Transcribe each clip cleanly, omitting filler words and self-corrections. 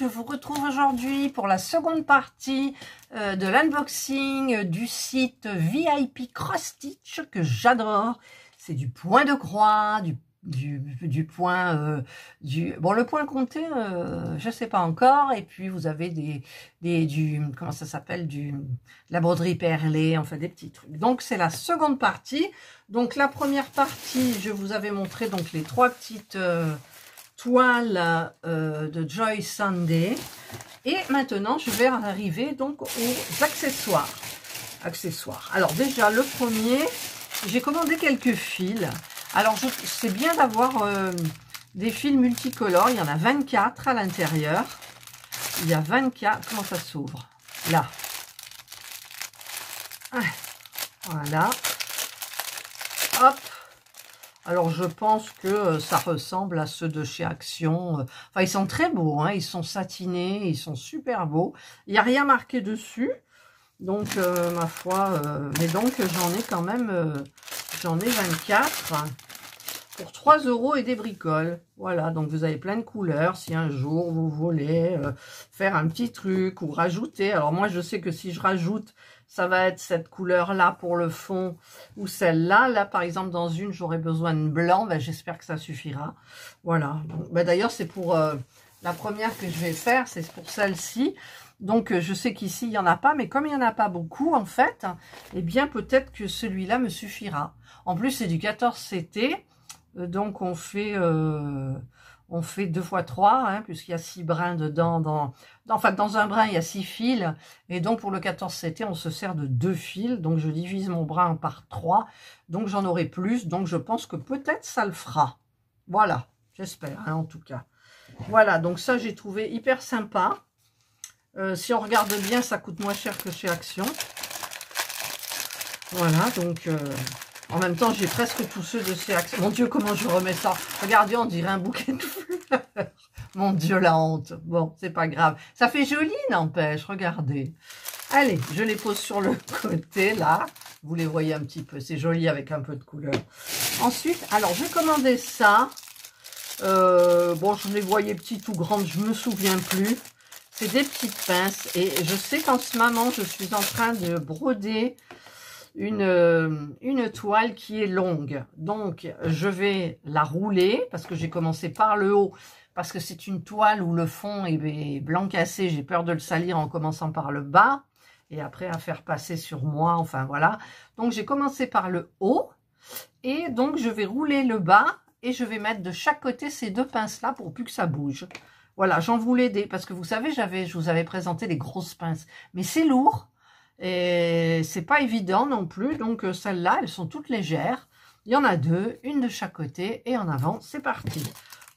vous retrouve aujourd'hui pour la seconde partie de l'unboxing du site VIP Cross Stitch que j'adore. C'est du point de croix, du point, bon, le point compté, je sais pas encore. Et puis vous avez comment ça s'appelle, la broderie perlée, enfin des petits trucs. Donc c'est la seconde partie. Donc la première partie, je vous avais montré donc les trois petites toiles de Joy Sunday. Et maintenant, je vais arriver donc aux accessoires. Alors déjà, le premier, j'ai commandé quelques fils. Alors, c'est bien d'avoir des fils multicolores. Il y en a 24 à l'intérieur. Il y a 24. Comment ça s'ouvre? Là. Voilà. Hop. Alors, je pense que ça ressemble à ceux de chez Action. Enfin, ils sont très beaux, hein. Ils sont satinés, ils sont super beaux. Il n'y a rien marqué dessus. Donc, ma foi, mais donc, j'en ai quand même, j'en ai 24 pour 3 € et des bricoles. Voilà, donc vous avez plein de couleurs. Si un jour, vous voulez faire un petit truc ou rajouter. Alors, moi, je sais que si je rajoute, ça va être cette couleur-là pour le fond ou celle-là. Là, par exemple, dans une, j'aurais besoin de blanc. Ben, j'espère que ça suffira. Voilà. Ben, d'ailleurs, c'est pour la première que je vais faire. C'est pour celle-ci. Donc, je sais qu'ici, il n'y en a pas. Mais comme il n'y en a pas beaucoup, en fait, eh bien, peut-être que celui-là me suffira. En plus, c'est du 14 CT. Donc, on fait 2 x 3, hein, puisqu'il y a 6 brins dedans. Enfin, dans un brin, il y a 6 fils. Et donc, pour le 14 CT, on se sert de 2 fils. Donc, je divise mon brin par 3. Donc, j'en aurai plus. Donc, je pense que peut-être ça le fera. Voilà, j'espère, hein, en tout cas. Voilà, donc ça, j'ai trouvé hyper sympa. Si on regarde bien, ça coûte moins cher que chez Action. Voilà, donc... en même temps, j'ai presque tous ceux de chez Action. Mon Dieu, comment je remets ça? Regardez, on dirait un bouquet de fleurs. Mon Dieu, la honte. Bon, c'est pas grave. Ça fait joli, n'empêche. Regardez. Allez, je les pose sur le côté, là. Vous les voyez un petit peu. C'est joli avec un peu de couleur. Ensuite, alors, j'ai commandé ça. Bon, je les voyais petites ou grandes, je me souviens plus. C'est des petites pinces. Et je sais qu'en ce moment, je suis en train de broder une toile qui est longue. Donc, je vais la rouler parce que j'ai commencé par le haut. Parce que c'est une toile où le fond est blanc cassé. J'ai peur de le salir en commençant par le bas. Et après, à faire passer sur moi. Enfin, voilà. Donc, j'ai commencé par le haut. Et donc, je vais rouler le bas. Et je vais mettre de chaque côté ces deux pinces-là pour plus que ça bouge. Voilà, j'en voulais des... Parce que vous savez, je vous avais présenté des grosses pinces. Mais c'est lourd. Et c'est pas évident non plus. Donc, celles-là, elles sont toutes légères. Il y en a 2, une de chaque côté. Et en avant, c'est parti.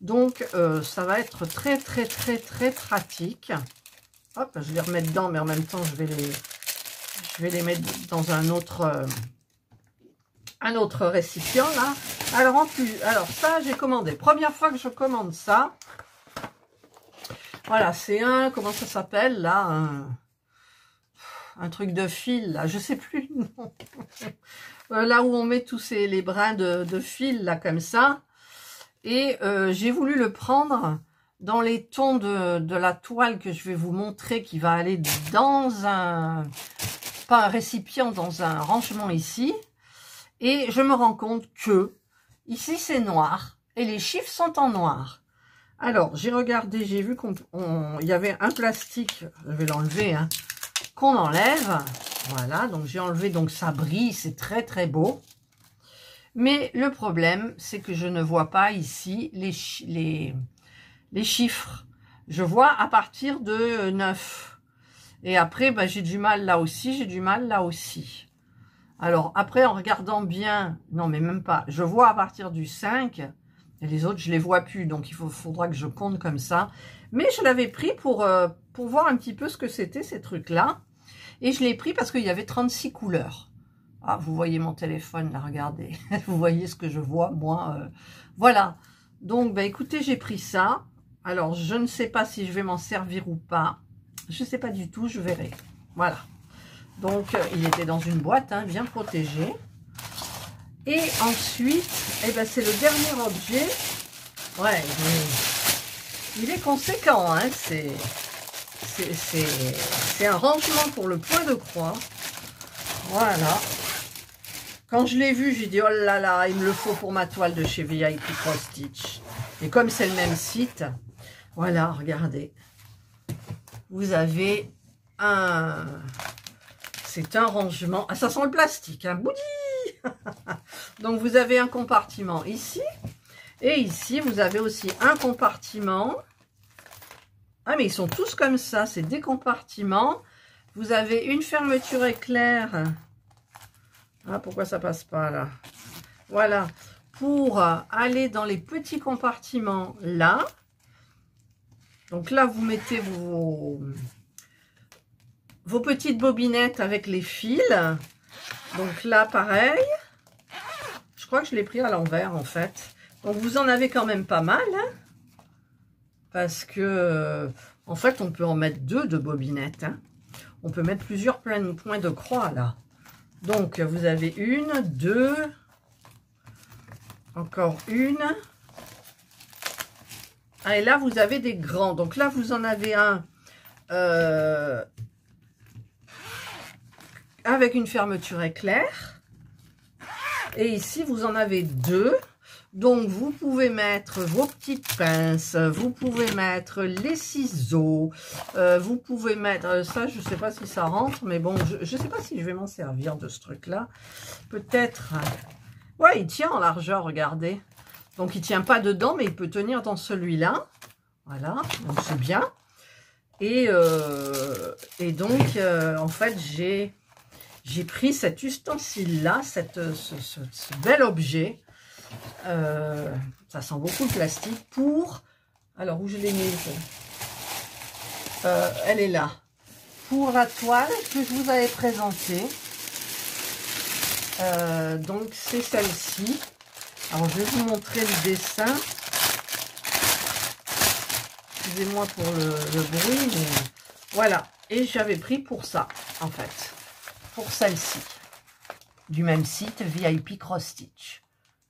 Donc, ça va être très, très, très, très pratique. Hop, je vais les remettre dedans, mais en même temps, je vais les mettre dans un autre récipient, là. Alors, en plus, alors ça, j'ai commandé. Première fois que je commande ça. Voilà, c'est comment ça s'appelle, là, un truc de fil, là, je sais plus le nom. Là où on met tous les brins de fil, là, comme ça. Et j'ai voulu le prendre dans les tons de la toile que je vais vous montrer, qui va aller dans pas un récipient, dans un rangement ici. Et je me rends compte que ici, c'est noir. Et les chiffres sont en noir. Alors, j'ai regardé, j'ai vu qu'il y avait un plastique, je vais l'enlever, hein, qu'on enlève. Voilà, donc j'ai enlevé, donc ça brille, c'est très très beau. Mais le problème, c'est que je ne vois pas ici les chiffres. Je vois à partir de 9. Et après, bah, j'ai du mal là aussi, j'ai du mal là aussi. Alors, après, en regardant bien, non mais même pas, je vois à partir du 5, et les autres, je les vois plus, donc il faudra que je compte comme ça. Mais je l'avais pris pour voir un petit peu ce que c'était, ces trucs-là. Et je l'ai pris parce qu'il y avait 36 couleurs. Ah, vous voyez mon téléphone, là, regardez. Vous voyez ce que je vois, moi. Voilà. Donc, bah, écoutez, j'ai pris ça. Alors, je ne sais pas si je vais m'en servir ou pas. Je ne sais pas du tout, je verrai. Voilà. Donc, il était dans une boîte, hein, bien protégé. Et ensuite, eh ben, c'est le dernier objet. Ouais, Il est conséquent, hein, c'est un rangement pour le point de croix. Voilà. Quand je l'ai vu, j'ai dit, oh là là, il me le faut pour ma toile de chez VIP Cross Stitch. Et comme c'est le même site, voilà, regardez. Vous avez un... C'est un rangement. Ah, ça sent le plastique, hein, boudi. Donc, vous avez un compartiment ici. Et ici, vous avez aussi un compartiment. Ah, mais ils sont tous comme ça. C'est des compartiments. Vous avez une fermeture éclair. Ah, pourquoi ça passe pas là? Voilà. Pour aller dans les petits compartiments là. Donc là, vous mettez vos petites bobinettes avec les fils. Donc là, pareil. Je crois que je l'ai pris à l'envers en fait. Donc vous en avez quand même pas mal. Hein, parce que, en fait, on peut en mettre deux de bobinettes. Hein. On peut mettre plusieurs points de croix là. Donc, vous avez une, deux, encore une. Ah, et là, vous avez des grands. Donc là, vous en avez un avec une fermeture éclair. Et ici, vous en avez deux. Donc, vous pouvez mettre vos petites pinces, vous pouvez mettre les ciseaux, vous pouvez mettre... ça, je ne sais pas si ça rentre, mais bon, je ne sais pas si je vais m'en servir de ce truc-là. Peut-être... Ouais, il tient en largeur, regardez. Donc, il ne tient pas dedans, mais il peut tenir dans celui-là. Voilà, donc c'est bien. Et donc, en fait, j'ai pris cet ustensile-là, ce bel objet. Ça sent beaucoup le plastique pour... Alors, où je l'ai mise? Elle est là. Pour la toile que je vous avais présentée. Donc, c'est celle-ci. Alors, je vais vous montrer le dessin. Excusez-moi pour le bruit, mais voilà. Et j'avais pris pour ça, en fait. Pour celle-ci. Du même site, VIP Cross Stitch.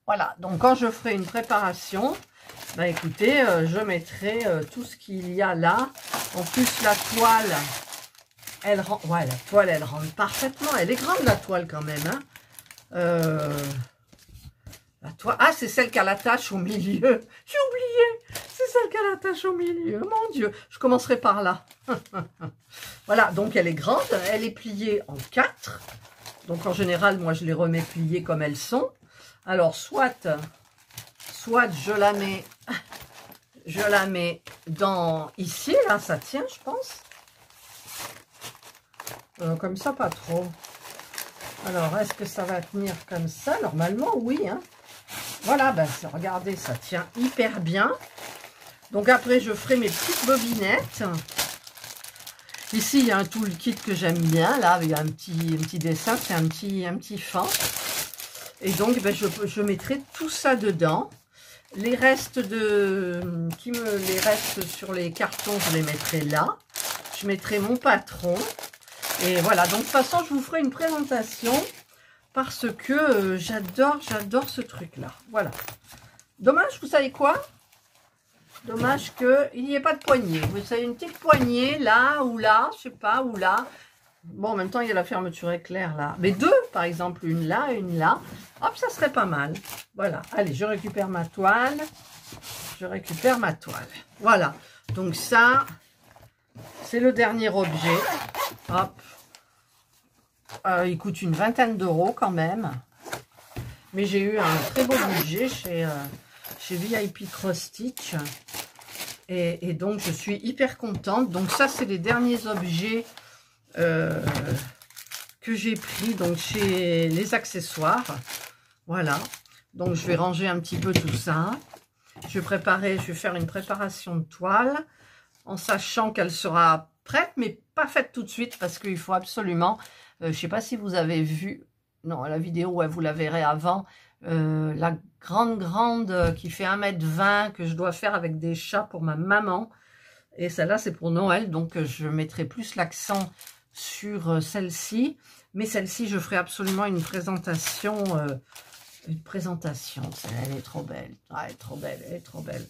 Voilà, donc quand je ferai une préparation, bah écoutez, je mettrai tout ce qu'il y a là. En plus, la toile, elle rentre, ouais, la toile, elle rentre parfaitement. Elle est grande, la toile, quand même. Hein. La toile, ah, c'est celle qui a l'attache au milieu. J'ai oublié, c'est celle qui a l'attache au milieu. Mon Dieu, je commencerai par là. Voilà, donc elle est grande, elle est pliée en 4. Donc en général, moi, je les remets pliées comme elles sont. Alors, soit je la mets dans ici, là, ça tient, je pense. Comme ça, pas trop. Alors, est-ce que ça va tenir comme ça? Normalement, oui. Hein. Voilà, ben, regardez, ça tient hyper bien. Donc, après, je ferai mes petites bobinettes. Ici, il y a un toolkit que j'aime bien. Là, il y a un petit dessin, c'est un petit fan. Et donc, ben, je mettrai tout ça dedans. Les restes les restes sur les cartons, je les mettrai là. Je mettrai mon patron. Et voilà. Donc, de toute façon, je vous ferai une présentation parce que j'adore ce truc-là. Voilà. Dommage, vous savez quoi? Dommage qu'il n'y ait pas de poignée. Vous savez, une petite poignée là ou là, je sais pas, ou là. Bon, en même temps, il y a la fermeture éclair là. Mais deux, par exemple, une là, une là. Hop, ça serait pas mal. Voilà. Allez, je récupère ma toile. Je récupère ma toile. Voilà. Donc ça, c'est le dernier objet. Hop. Il coûte une vingtaine d'euros quand même. Mais j'ai eu un très beau budget chez VIP Cross Stitch. Et donc, je suis hyper contente. Donc ça, c'est les derniers objets que j'ai pris donc chez les accessoires. Voilà. Donc, je vais ranger un petit peu tout ça. Je vais faire une préparation de toile en sachant qu'elle sera prête, mais pas faite tout de suite parce qu'il faut absolument... je ne sais pas si vous avez vu... Non, la vidéo, ouais, vous la verrez avant. La grande qui fait 1,20 m que je dois faire avec des chats pour ma maman. Et celle-là, c'est pour Noël. Donc, je mettrai plus l'accent sur celle-ci. Mais celle-ci, je ferai absolument une présentation une présentation. Elle est trop belle. Ah, elle est trop belle, elle est trop belle.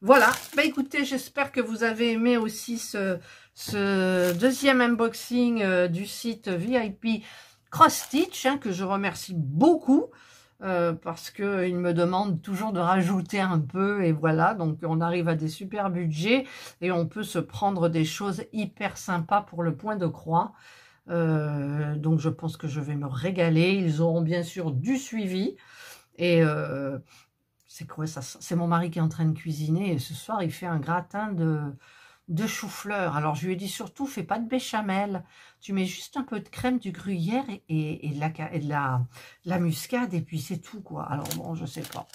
Voilà. Bah écoutez, j'espère que vous avez aimé aussi ce deuxième unboxing du site VIP Cross Stitch, hein, que je remercie beaucoup. Parce qu'ils me demandent toujours de rajouter un peu, et voilà, donc on arrive à des super budgets, et on peut se prendre des choses hyper sympas pour le point de croix. Donc je pense que je vais me régaler. Ils auront bien sûr du suivi, et c'est quoi ça? C'est mon mari qui est en train de cuisiner, et ce soir il fait un gratin de chou-fleur. Alors je lui ai dit surtout, fais pas de béchamel, tu mets juste un peu de crème du gruyère et de la muscade, et puis c'est tout quoi. Alors bon, je sais pas,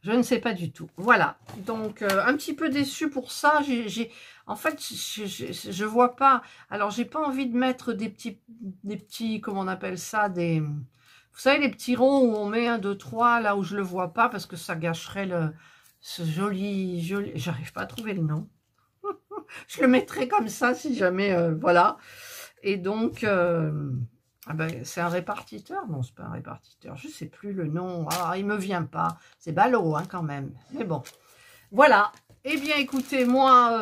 je ne sais pas du tout. Voilà, donc un petit peu déçue pour ça. En fait, je vois pas. Alors j'ai pas envie de mettre des petits, comment on appelle ça, vous savez, les petits ronds où on met 1, 2, 3, là où je le vois pas, parce que ça gâcherait ce joli, j'arrive pas à trouver le nom. Je le mettrai comme ça si jamais, voilà. Et donc, ah ben, c'est un répartiteur? Non, c'est pas un répartiteur. Je sais plus le nom. Ah, il me vient pas. C'est ballot, hein, quand même. Mais bon, voilà. Eh bien, écoutez, moi,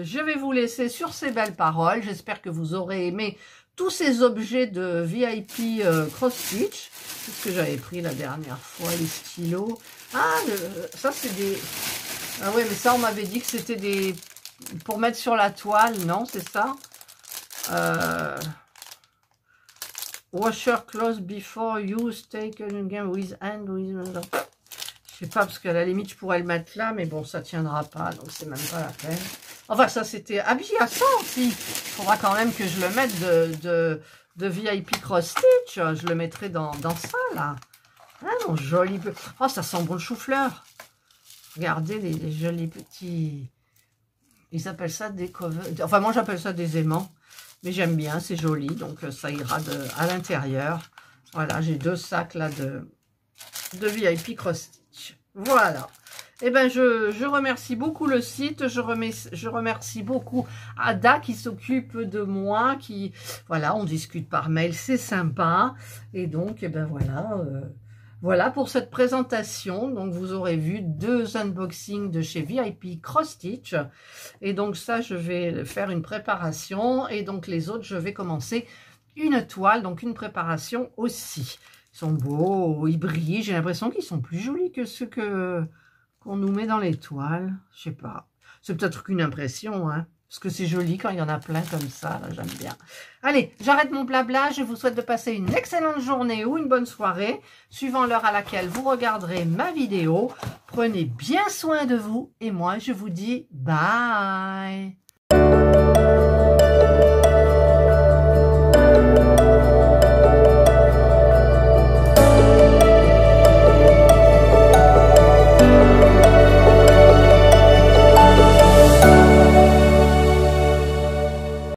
je vais vous laisser sur ces belles paroles. J'espère que vous aurez aimé tous ces objets de VIP Cross Stitch. C'est ce que j'avais pris la dernière fois, les stylos. Ah, ça, c'est des... Ah ouais, mais ça, on m'avait dit que c'était des... pour mettre sur la toile, non, c'est ça. Wash your clothes before use, take again with hand. Je sais pas, parce qu'à la limite, je pourrais le mettre là, mais bon, ça tiendra pas, donc c'est même pas la peine. Enfin, ça, c'était... Ah, puis il y a ça aussi. Il faudra quand même que je le mette de VIP Cross Stitch. Je le mettrai dans ça, là. Ah, mon joli... Oh, ça sent bon le chou-fleur. Regardez les jolis petits... Ils appellent ça des covers. Enfin, moi, j'appelle ça des aimants. Mais j'aime bien, c'est joli. Donc, ça ira à l'intérieur. Voilà, j'ai 2 sacs là de VIP Cross Stitch. Voilà. Eh bien, je remercie beaucoup le site. Je remercie beaucoup Ada qui s'occupe de moi. Voilà, on discute par mail. C'est sympa. Et donc, eh ben voilà... Voilà pour cette présentation. Donc, vous aurez vu 2 unboxings de chez VIP Cross Stitch. Et donc, ça, je vais faire une préparation. Et donc, les autres, je vais commencer une toile. Donc, une préparation aussi. Ils sont beaux, ils brillent. J'ai l'impression qu'ils sont plus jolis que ceux qu'on nous met dans les toiles. Je sais pas. C'est peut-être qu'une impression, hein. Parce que c'est joli quand il y en a plein comme ça, là, j'aime bien. Allez, j'arrête mon blabla, je vous souhaite de passer une excellente journée ou une bonne soirée, suivant l'heure à laquelle vous regarderez ma vidéo. Prenez bien soin de vous et moi, je vous dis bye.